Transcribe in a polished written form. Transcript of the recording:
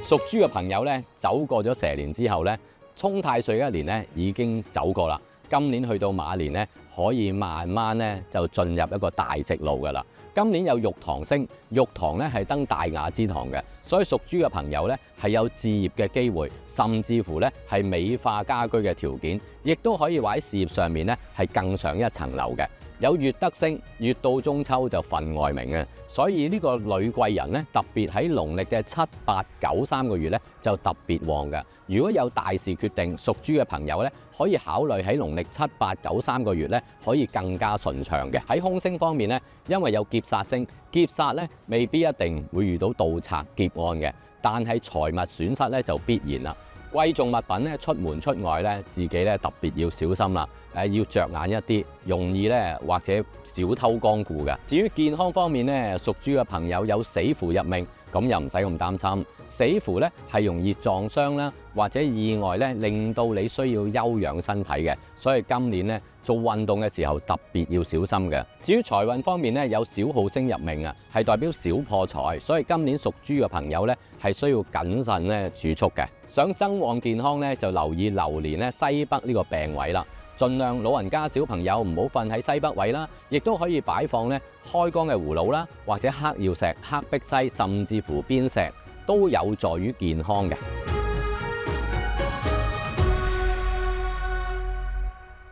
屬豬嘅朋友咧，走過咗蛇年之後咧，沖太歲一年咧已經走過啦。今年去到馬年咧，可以慢慢咧就進入一個大直路㗎啦。今年有玉堂星，玉堂咧係登大雅之堂嘅，所以屬豬嘅朋友咧係有置業嘅機會，甚至乎咧係美化家居嘅條件，亦都可以話喺事業上面咧係更上一層樓嘅。有月德星，月到中秋就分外明嘅，所以呢個女貴人咧特別喺農曆嘅7、8、9 3個月咧就特別旺嘅。如果有大事決定，屬豬嘅朋友咧可以考慮喺農曆7、8、9 3個月咧可以更加順暢嘅。喺凶星方面咧，因為有劫煞星，劫煞咧未必一定會遇到盜賊劫案嘅，但係財物損失咧就必然啦。貴重物品咧出門出外咧，自己咧特別要小心啦。要着眼一啲，容易咧或者小偷光顧嘅。至於健康方面咧，屬豬嘅朋友有死符入命，咁又唔使咁擔心。死符咧係容易撞傷啦，或者意外咧令到你需要休養身體嘅，所以今年咧做運動嘅時候特別要小心嘅。至於財運方面咧，有小耗星入命啊，係代表小破財，所以今年屬豬嘅朋友咧係需要謹慎咧儲蓄嘅。想增旺健康咧，就留意流年咧西北呢個病位啦。盡量老人家小朋友唔好瞓喺西北位啦，亦都可以擺放咧開光嘅葫蘆啦，或者黑曜石、黑碧璽，甚至乎邊石都有助於健康嘅。